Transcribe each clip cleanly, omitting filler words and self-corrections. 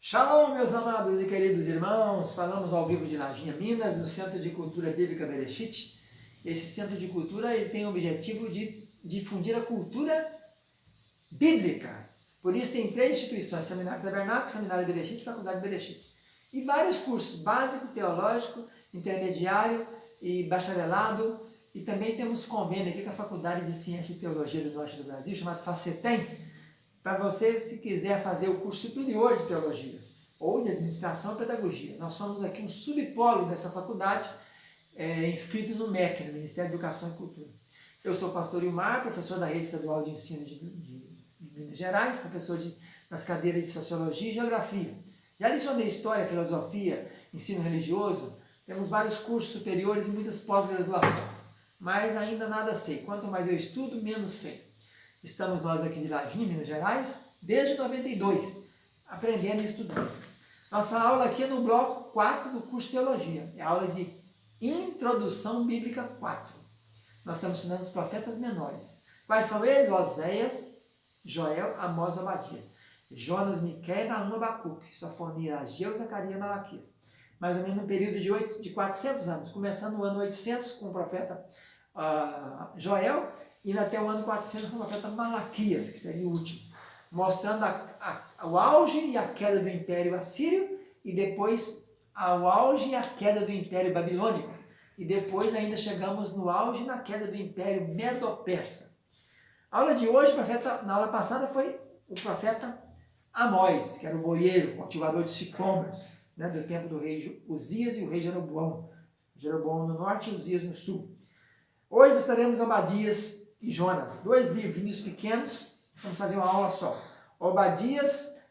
Shalom, meus amados e queridos irmãos, falamos ao vivo de Lajinha, Minas, no Centro de Cultura Bíblica Bereshit. Esse Centro de Cultura ele tem o objetivo de difundir a cultura bíblica. Por isso tem 3 instituições, Seminário Tabernáculo, Seminário Bereshit e Faculdade Bereshit. E vários cursos, básico, teológico, intermediário e bacharelado. E também temos convênio aqui com a Faculdade de Ciência e Teologia do Norte do Brasil, chamado FACETEM, para você, se quiser fazer o curso superior de teologia ou de administração e pedagogia. Nós somos aqui um subpolo dessa faculdade, inscrito no MEC, no Ministério da Educação e Cultura. Eu sou o pastor Ilmar, professor da Rede Estadual de Ensino de Minas Gerais, professor nas cadeiras de Sociologia e Geografia. Já lecionei História, Filosofia, Ensino Religioso, temos vários cursos superiores e muitas pós-graduações, mas ainda nada sei. Quanto mais eu estudo, menos sei. Estamos nós aqui de Lajinha, Minas Gerais, desde 92, aprendendo e estudando. Nossa aula aqui é no bloco 4 do curso de Teologia, é a aula de Introdução Bíblica 4. Nós estamos estudando os profetas menores. Quais são eles? Oséias, Joel, Amós e Obadias. Jonas, Miqueias, Naum, Abacuque, Sofonia, Ageu, Zacarias e Malaquias. Mais ou menos no período de 400 anos, começando no ano 800 com o profeta Joel, indo até o ano 400 com o profeta Malaquias, que seria o último, mostrando o auge e a queda do Império Assírio, e depois o auge e a queda do Império Babilônico, e depois ainda chegamos no auge e na queda do Império Medo-Persa. A aula de hoje, na aula passada, foi o profeta Amós, que era o boieiro, cultivador de sicômoros, do tempo do rei Uzias e o rei Jeroboão. Jeroboão no norte e Uzias no sul. Hoje estaremos Obadias e Jonas, 2 livrinhos pequenos, vamos fazer uma aula só. Obadias,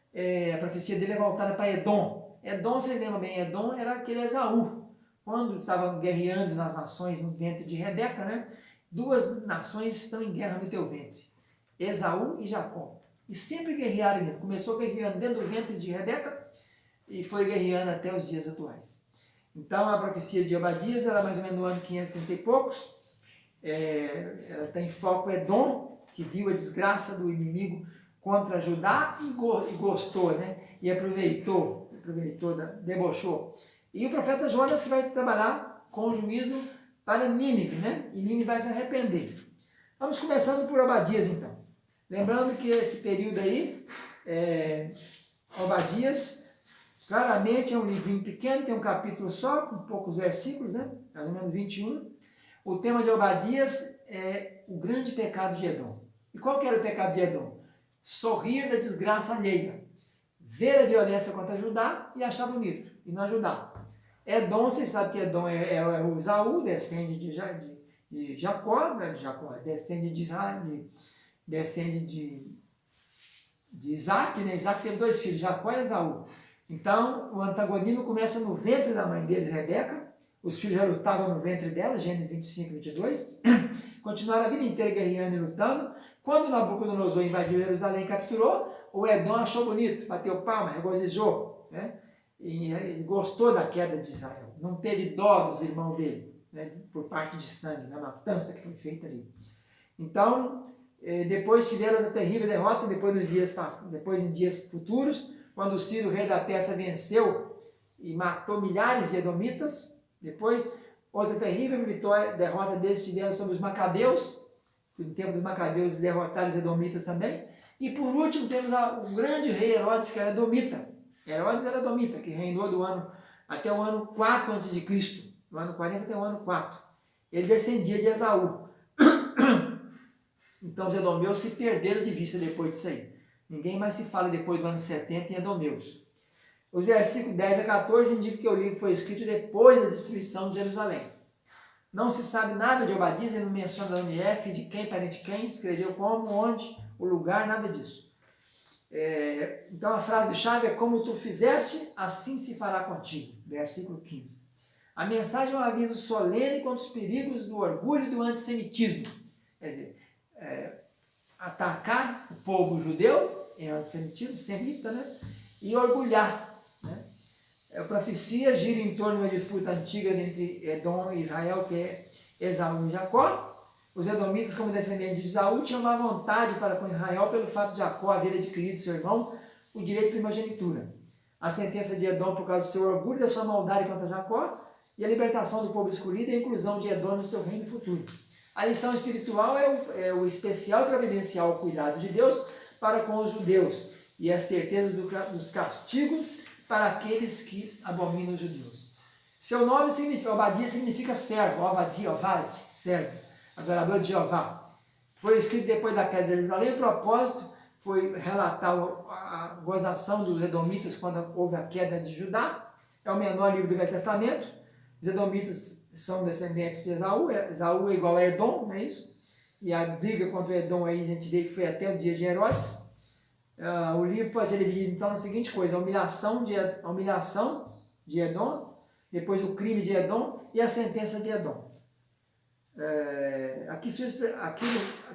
a profecia dele é voltada para Edom. Edom, vocês lembram bem, Edom era aquele Esaú, quando estavam guerreando nas nações no ventre de Rebeca, né? 2 nações estão em guerra no teu ventre, Esaú e Jacó. E sempre guerrearam mesmo, começou guerreando dentro do ventre de Rebeca e foi guerreando até os dias atuais. Então a profecia de Obadias era mais ou menos no ano 530 e poucos, ela tem foco Edom, que viu a desgraça do inimigo contra Judá e gostou, né? E aproveitou, debochou. E o profeta Jonas, que vai trabalhar com o juízo para Nínive, né? E Nínive vai se arrepender. Vamos começando por Obadias, então. Lembrando que esse período aí, Obadias, claramente é um livrinho pequeno, tem um capítulo só, com poucos versículos, né? Mais ou menos 21. O tema de Obadias é o grande pecado de Edom. E qual que era o pecado de Edom? Sorrir da desgraça alheia. Ver a violência contra Judá e achar bonito, e não ajudar. Edom, vocês sabem que Edom é o Esaú, descende de Jacó, descende de Israel, descende de Isaac, né? Isaac teve 2 filhos, Jacó e Esaú. Então, o antagonismo começa no ventre da mãe deles, Rebeca. Os filhos já lutavam no ventre dela, Gênesis 25 e 22. Continuaram a vida inteira guerreando e lutando. Quando Nabucodonosor invadiu Jerusalém e capturou, o Edom achou bonito, bateu palma, regozijou, né? E ele gostou da queda de Israel. Não teve dó dos irmãos dele, né? Por parte de sangue, na matança que foi feita ali. Então, depois tiveram a terrível derrota, depois em dias futuros, quando Ciro, rei da Pérsia, venceu e matou milhares de edomitas. Depois, outra terrível derrota deles tiveram sobre os Macabeus. No tempo dos Macabeus, eles derrotaram os edomitas também. E por último, temos o grande rei Herodes, que era edomita. Herodes era edomita, que reinou até o ano 4 a.C., do ano 40 até o ano 4. Ele descendia de Esaú. Então os edomeus se perderam de vista depois disso aí. Ninguém mais se fala depois do ano 70 em edomeus. Os versículos 10 a 14 indicam que o livro foi escrito depois da destruição de Jerusalém. Não se sabe nada de Obadias, ele não menciona onde é, filho de quem, parente de quem, escreveu como, onde, o lugar, nada disso. Então a frase-chave é: como tu fizeste, assim se fará contigo. Versículo 15. A mensagem é um aviso solene contra os perigos do orgulho e do antissemitismo. Quer dizer, atacar o povo judeu é antissemitismo, semita, né? E orgulhar. A profecia gira em torno de uma disputa antiga entre Edom e Israel, que é Esaú e Jacó. Os edomitas, como descendentes de Esaú, tinham má vontade para com Israel pelo fato de Jacó haver adquirido seu irmão o direito de primogenitura. a sentença de Edom por causa do seu orgulho e da sua maldade contra Jacó, e a libertação do povo escolhido e a inclusão de Edom no seu reino futuro. A lição espiritual é o especial e providencial cuidado de Deus para com os judeus e a certeza dos castigos para aqueles que abominam os judeus. Seu nome significa, Obadia significa servo, Obadia, servo, adorador de Jeová. Foi escrito depois da queda de Jerusalém, o propósito foi relatar a gozação dos edomitas quando houve a queda de Judá. É o menor livro do Velho Testamento. Os edomitas são descendentes de Esaú. Esaú é igual a Edom, não é isso? E a briga contra o Edom aí a gente vê que foi até o dia de Herodes. O livro pode ser dividido então na seguinte coisa: a humilhação de Edom, depois o crime de Edom e a sentença de Edom. Aqui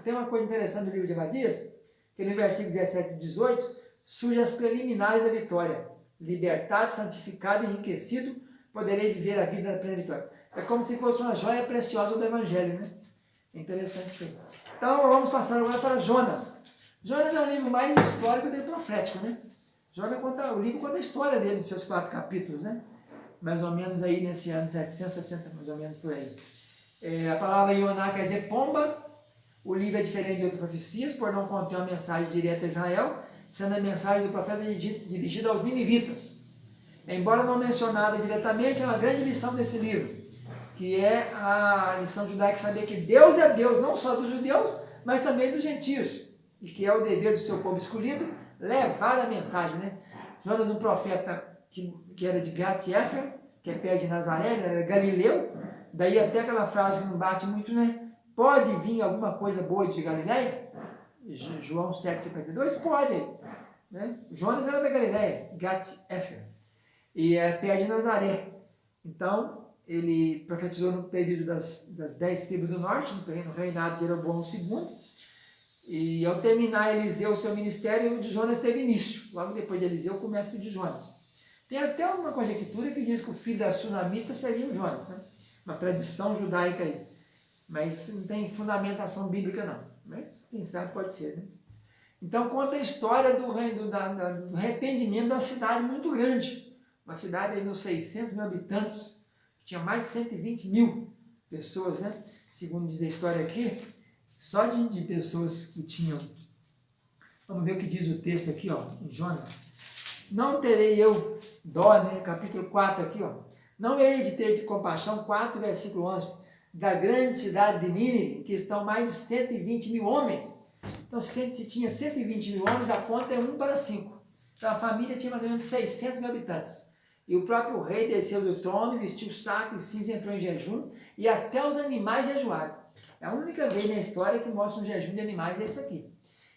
tem uma coisa interessante do livro de Obadias, que no versículo 17 e 18 surgem as preliminares da vitória. Libertado, santificado, enriquecido, poderei viver a vida da plena vitória. É como se fosse uma joia preciosa do Evangelho, né? É interessante isso aí. Então vamos passar agora para Jonas. Jonas é um livro mais histórico do que profético, né? O livro conta a história dele, nos seus 4 capítulos, né? Mais ou menos aí nesse ano 760, mais ou menos por aí. A palavra Ioná quer dizer pomba. O livro é diferente de outras profecias, por não conter uma mensagem direta a Israel, sendo a mensagem do profeta dirigida aos ninivitas. Embora não mencionada diretamente, é uma grande lição desse livro, que é a lição judaica, saber que Deus é Deus, não só dos judeus, mas também dos gentios, e que é o dever do seu povo escolhido levar a mensagem, né? Jonas, um profeta que era de Gat-Efer, que é perto de Nazaré, ele era galileu, daí até aquela frase que não bate muito, né? Pode vir alguma coisa boa de Galileia? João 7,52? Pode. Né? Jonas era da Galileia, Gat-Efer, e é perto de Nazaré. Então, ele profetizou no período das 10 tribos do norte, no reinado de Jeroboão II, e ao terminar Eliseu o seu ministério, o de Jonas teve início. Logo depois de Eliseu, começa o de Jonas. Tem até uma conjectura que diz que o filho da Sunamita seria o Jonas, né? Uma tradição judaica aí. Mas não tem fundamentação bíblica não. Mas quem sabe pode ser, né? Então conta a história do arrependimento da cidade muito grande. Uma cidade aí nos 600 mil habitantes, que tinha mais de 120 mil pessoas, né? Segundo diz a história aqui, só de pessoas que tinham. Vamos ver o que diz o texto aqui, ó, em Jonas. Não terei eu dó, né? Capítulo 4 aqui, ó. Não hei de ter de compaixão, 4, versículo 11, da grande cidade de Nínive, que estão mais de 120 mil homens. Então, se tinha 120 mil homens, a conta é 1 para 5. Então, a família tinha mais ou menos 600 mil habitantes. E o próprio rei desceu do trono, vestiu saco e cinza, entrou em jejum, e até os animais jejuaram. É a única vez na história que mostra um jejum de animais, é esse aqui.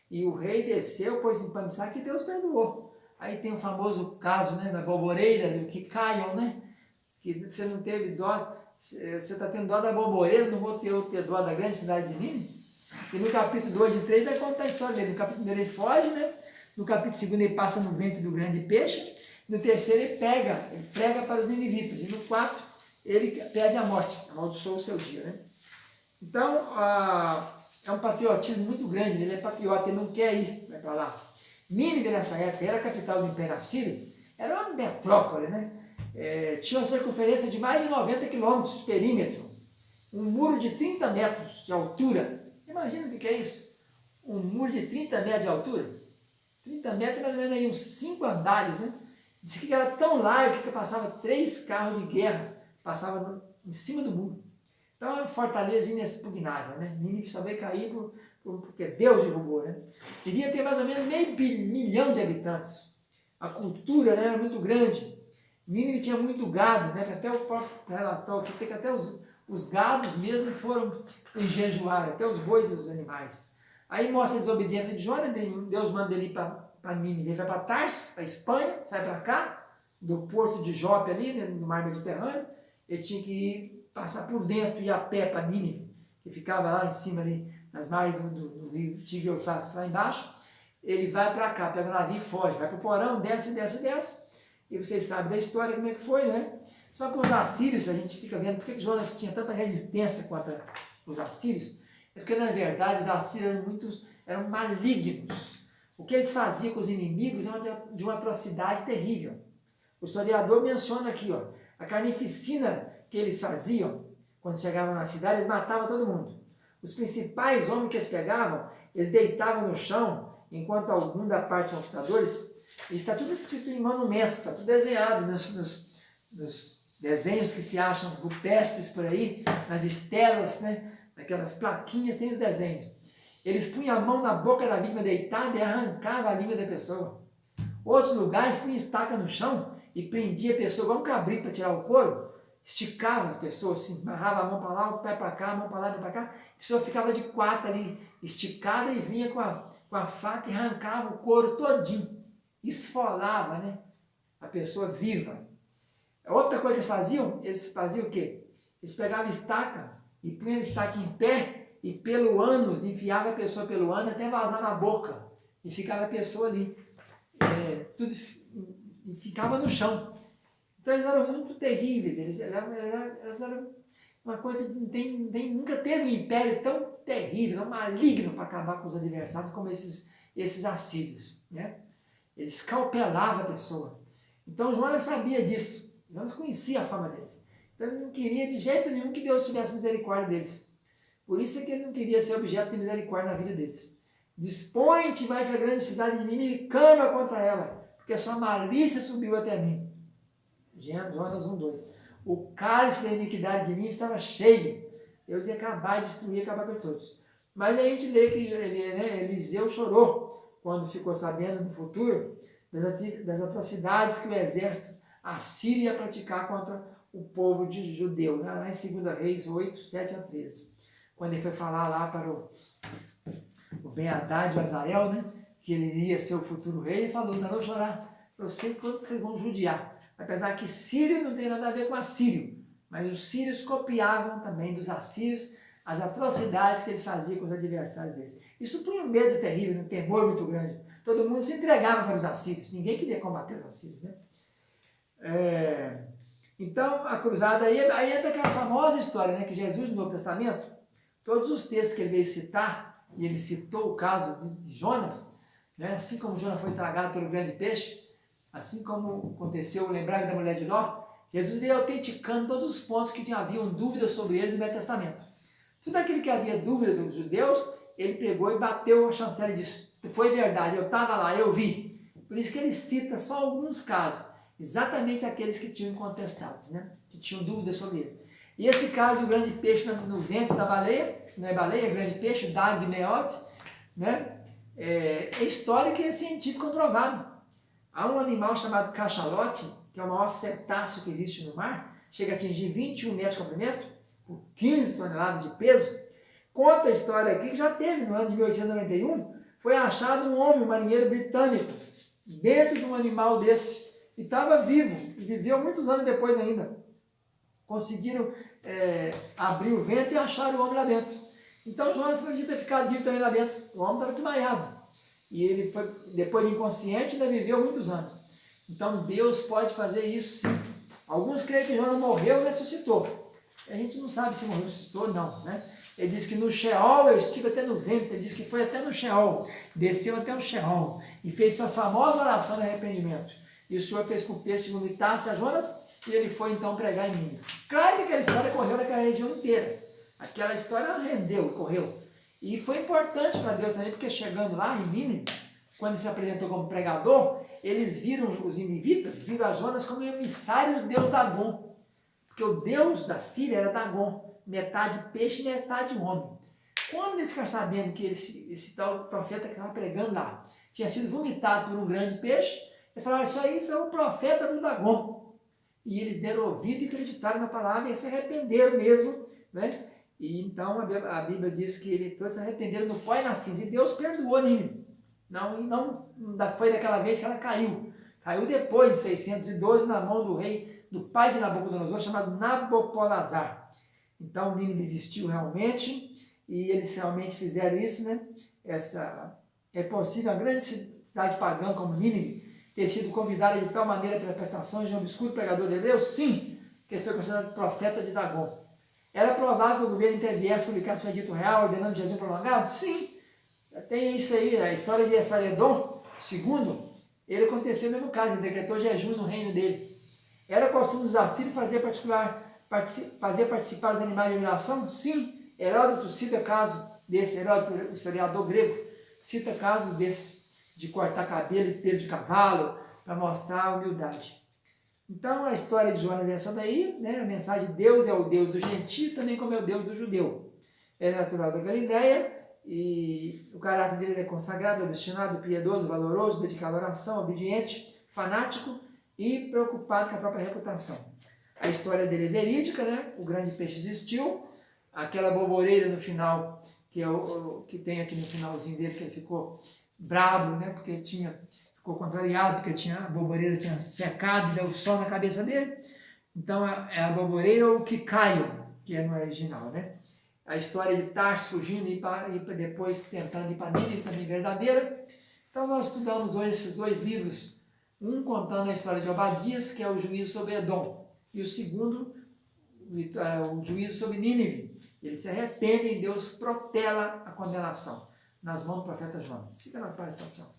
E o rei desceu, pôs em pano de saco e Deus perdoou. Aí tem o famoso caso, né, da bolboreira, do que caiam, né? Que você não teve dó, você está tendo dó da bolboreira, não vou ter dó da grande cidade de Nínive. E no capítulo 2 e 3 vai contar a história dele. No capítulo 1 ele foge, né? No capítulo 2 ele passa no ventre do grande peixe. No 3 ele prega para os ninivitas. E no 4 ele pede a morte, amaldiçoou o seu dia, né? Então, é um patriotismo muito grande, né? Ele é patriota, ele não quer ir, vai para lá. Nínive nessa época era a capital do Império Assírio, era uma metrópole, né? Tinha uma circunferência de mais de 90 quilômetros de perímetro, um muro de 30 metros de altura. Imagina o que é isso? Um muro de 30 metros de altura? 30 metros é mais ou menos aí uns 5 andares, né? Diz que era tão largo que passava 3 carros de guerra, passavam em cima do muro. Então é uma fortaleza inexpugnável, né? Nínive só veio cair porque Deus derrubou, né? Devia ter mais ou menos meio milhão de habitantes. A cultura, né, era muito grande. Nínive tinha muito gado, né? Até o próprio relatório que tem que até os gados mesmo foram enjejuar, até os bois e os animais. Aí mostra a desobediência de Jonas, Deus manda ele ir para Nínive, ele vai para Tarsis, para Espanha, sai para cá, do porto de Jope ali, né, no mar Mediterrâneo. Ele tinha que passar por dentro, ir a pé para Nínive, que ficava lá em cima, ali, nas margens do rio Tigre e Eufrates, lá embaixo. Ele vai para cá, pega o navio e foge, vai para o porão, desce. E vocês sabem da história como é que foi, né? Só que os assírios, a gente fica vendo por que Jonas tinha tanta resistência contra os assírios. É porque, na verdade, os assírios eram malignos. O que eles faziam com os inimigos é de uma atrocidade terrível. O historiador menciona aqui, ó, a carnificina que eles faziam quando chegavam na cidade, eles matavam todo mundo. Os principais homens que eles pegavam, eles deitavam no chão, enquanto algum da parte dos conquistadores, está tudo escrito em monumentos, está tudo desenhado nos desenhos que se acham rupestres por aí, nas estelas, né? Naquelas plaquinhas tem os desenhos. Eles punham a mão na boca da vítima deitada e arrancavam a língua da pessoa. Outros lugares punham estaca no chão e prendia a pessoa igual um cabrito para tirar o couro, esticava as pessoas, assim, amarrava a mão para lá, o pé para cá, a mão para lá, o pé para cá, a pessoa ficava de quatro ali, esticada e vinha com a faca e arrancava o couro todinho, esfolava, né? A pessoa viva. Outra coisa que eles faziam o quê? Eles pegavam estaca e punham a estaca em pé e pelo ânus, enfiava a pessoa pelo ânus até vazar na boca e ficava a pessoa ali, tudo ficava no chão. Então eles eram muito terríveis, eles eram uma coisa que nunca teve um império tão terrível, tão maligno para acabar com os adversários como esses assírios, né? Eles escalpelavam a pessoa. Então Jonas sabia disso, Jonas conhecia a fama deles. Então ele não queria de jeito nenhum que Deus tivesse misericórdia deles. Por isso é que ele não queria ser objeto de misericórdia na vida deles. Dispõe-te, vai para a grande cidade de Nínive e clama contra ela, porque a sua malícia subiu até mim. Jonas 1:2. O cálice da iniquidade de Nínive estava cheio. Deus ia acabar, destruir, acabar com todos. Mas a gente lê que Eliseu chorou quando ficou sabendo no futuro das atrocidades que o exército assírio ia praticar contra o povo de judeu, né? Lá em 2 Reis 8, 7-13. Quando ele foi falar lá para o Ben-Hadad, o Azael, né? Que ele ia ser o futuro rei, ele falou: não vou chorar, eu sei quanto vocês vão judiar. Apesar que sírio não tem nada a ver com assírio, mas os sírios copiavam também dos assírios as atrocidades que eles faziam com os adversários dele. Isso punha um medo terrível, um temor muito grande. Todo mundo se entregava para os assírios, ninguém queria combater os assírios, né? Então, a cruzada aí entra aquela famosa história, né, que Jesus no Novo Testamento, todos os textos que ele veio citar, e ele citou o caso de Jonas, né, assim como Jonas foi tragado pelo grande peixe, assim como aconteceu, lembrar da mulher de Ló, Jesus veio autenticando todos os pontos que haviam dúvidas sobre ele no Velho Testamento. Tudo aquilo que havia dúvida dos judeus, ele pegou e bateu a chancela e disse: foi verdade, eu estava lá, eu vi. Por isso que ele cita só alguns casos, exatamente aqueles que tinham contestados, né? Que tinham dúvidas sobre ele. E esse caso do grande peixe no ventre da baleia, não é baleia, é grande peixe, o Dag de Meot, né? É histórico e é científico comprovado. Há um animal chamado cachalote, que é o maior cetáceo que existe no mar, chega a atingir 21 metros de comprimento, por 15 toneladas de peso. Conta a história aqui que já teve, no ano de 1891, foi achado um homem, um marinheiro britânico, dentro de um animal desse, e estava vivo, e viveu muitos anos depois ainda. Conseguiram abrir o ventre e acharam o homem lá dentro. Então Jonas podia ter ficado vivo também lá dentro, o homem estava desmaiado. E ele foi, depois de inconsciente, ainda viveu muitos anos. Então Deus pode fazer isso sim. Alguns creem que Jonas morreu e ressuscitou. A gente não sabe se morreu ou ressuscitou, não, né? Ele diz que no Sheol eu estive até no ventre. Ele diz que foi até no Sheol, desceu até o Sheol e fez sua famosa oração de arrependimento. E o Senhor fez com que o peixe vomitasse a Jonas e ele foi então pregar em Nínive. Claro que aquela história correu naquela região inteira. Aquela história rendeu, correu. E foi importante para Deus também, porque chegando lá em Nínive, quando ele se apresentou como pregador, eles viram, os ninivitas, viram a Jonas como emissário do deus Dagon. Porque o deus da Síria era Dagon, metade peixe e metade homem. Quando eles ficaram sabendo que esse tal profeta que estava pregando lá tinha sido vomitado por um grande peixe, eles falaram: isso aí são o profeta do Dagon. E eles deram ouvido e acreditaram na palavra e se arrependeram mesmo, né? E então a Bíblia diz que todos se arrependeram no pó e na cinza. E Deus perdoou Nínive. Não foi daquela vez que ela caiu. Caiu depois de 612 na mão do rei, do pai de Nabucodonosor, chamado Nabopolassar. Então Nínive existiu realmente e eles realmente fizeram isso, né? É possível a grande cidade pagã como Nínive ter sido convidada de tal maneira pelas prestações de um obscuro pregador de Hebreus? Sim, que ele foi considerado profeta de Dagon. Era provável que o governo interviesse e publicasse um edito real ordenando jejum prolongado? Sim. Tem isso aí, a história de Esarhaddon II, ele aconteceu o mesmo caso, ele decretou jejum no reino dele. Era costume dos assírios fazer participar os animais de humilhação? Sim. Heródoto cita caso desse, Heródoto, o historiador grego, cita casos desses, de cortar cabelo e pelo de cavalo, para mostrar a humildade. Então, a história de Jonas é essa daí, né? A mensagem de Deus é o Deus do gentio, também como é o Deus do judeu. Ele é natural da Galileia, e o caráter dele é consagrado, obstinado, piedoso, valoroso, dedicado à oração, obediente, fanático e preocupado com a própria reputação. A história dele é verídica, né? O grande peixe existiu, aquela borboleira no final, que é o que tem aqui no finalzinho dele, que ele ficou bravo, né? Porque ficou contrariado, porque a borboleira tinha secado e deu sol na cabeça dele. Então é a borboleira ou o Quicaio, que é no original, né? A história de Tarso fugindo e depois tentando ir para Nínive, também verdadeira. Então nós estudamos hoje esses dois livros, um contando a história de Obadias, que é o juízo sobre Edom, e o segundo, o juízo sobre Nínive. Eles se arrependem, Deus protela a condenação nas mãos do profeta Jonas. Fica na paz, tchau, tchau.